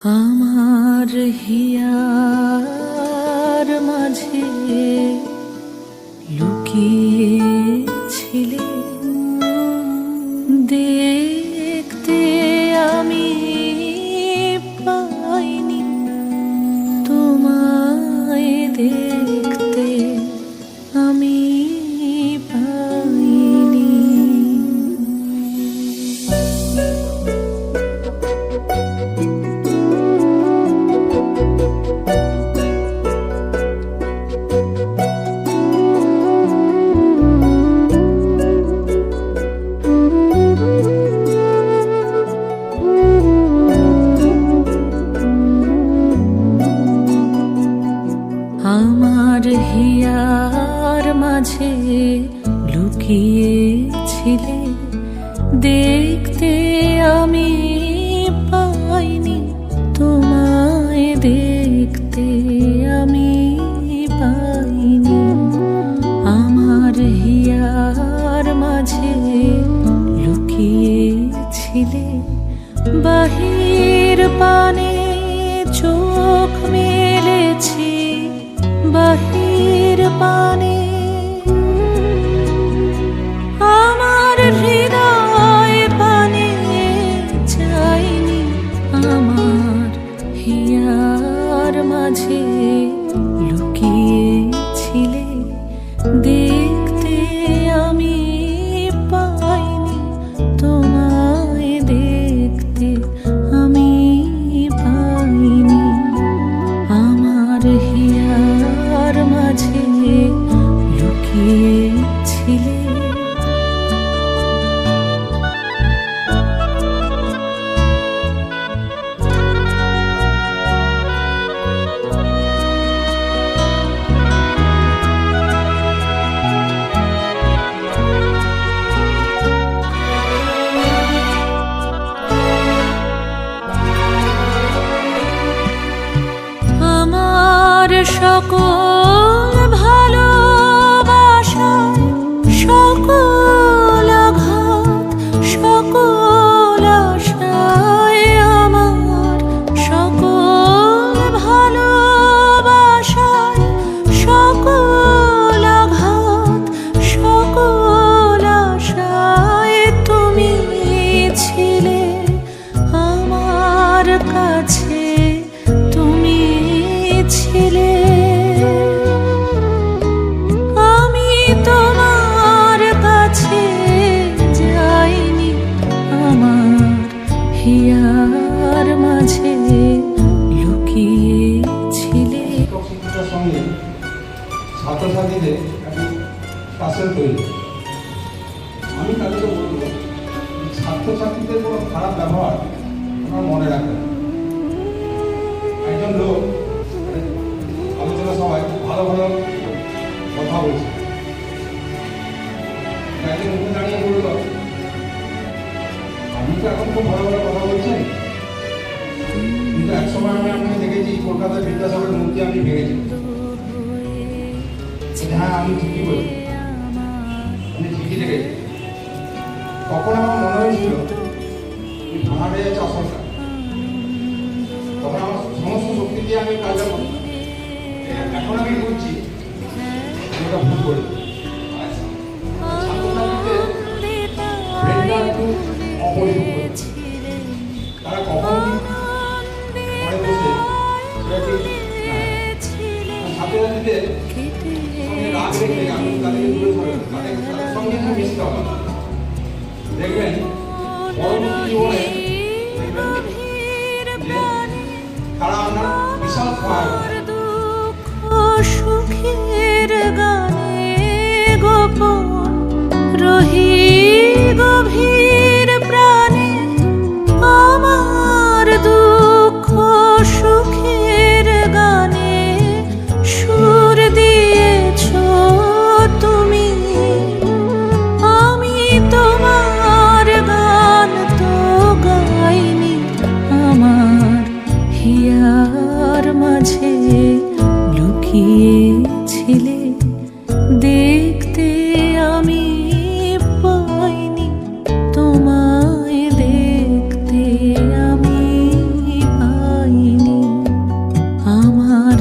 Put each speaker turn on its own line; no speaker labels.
আমার হিয়ার মাঝে লুকিয়েছিলে দেখতে আমি পাইনি তোমায় দেখতে আমি পাইনি। আমার হিয়ার মাঝে লুকিয়েছিলে দেখতে আমি পাইনি তোমায় দেখতে আমি পাইনি। আমার হিয়ার মাঝে লুকিয়েছিলে বাহির পানে চোখ মেলেছি বাহির পানে আমার হৃদয় পানে চাইনি। আমার হিয়ার মাঝে লুকিয়েছিলে দেখতে আমি পাইনি তোমায় দেখতে আমি পাইনি। আমার হিয়ার মাঝে লুকিয়েছিলে সকল ভালোবাসা সকল আঘাত সকল আশায় আমার সকল ভালোবাসায় সকল আঘাত সকল আশায় তুমি ছিলে আমার কাছে তুমি ছিলে। আমি তোমার কাছে যাইনি আমার হিয়ার মাঝে লুকিয়েছিলে।
শিক্ষকতার সঙ্গে ছাত্রছাত্রীদের একটি পাশের তৈরি। আমি তাদেরকে বলব ছাত্রছাত্রীদের কোনো খারাপ ব্যবহার আপনার মনে রাখবেন। একজন লোক আলোচনা সবাই ভালো ভালো কথা বলছে, একজন মুখে দাঁড়িয়ে বলল আপনি তো এখন খুব ভালো ভালো কথা বলছেন, কিন্তু একসময় আমি আপনাকে দেখেছি কলকাতার বিদ্যাসাগরের মূর্তি আপনি ভেঙেছি। হ্যাঁ আমি ঠিকই বলি, আমি ঠিকই দেখেছি। তখন আমার মনে হয়েছিল ভাঙা হয়ে যাচ্ছে আশঙ্কা। তখন আমার সমস্ত শক্তি দিয়ে আমি কাজটা করতাম। এখন আমি বুঝছি ওটা ভুল করি। ছাত্রছাত্রীদের ব্রেনটা একটু অপরিপক্ক, তারা কখন ঘরে বসে সেটা ঠিক ছাত্রছাত্রীদের সঙ্গে রাগ রেখে আমি তাদেরকে দূরে সরাবেন, তাদের সঙ্গে একটু মিশতে হবে। দেখবেন পরবর্তী জীবনে তারা আপনার বিশাল সহায়ক।
সুখের গানে গোপন রহি গভীর প্রাণে আমার দুঃখ সুখের গানে সুর দিয়েছ তুমি। আমি তোমার গান তো গাইনি আমার হিয়ার মাঝে লুকিয়েছিলে দেখতে আমি পাইনি তোমায় দেখতে আমি পাইনি। আমার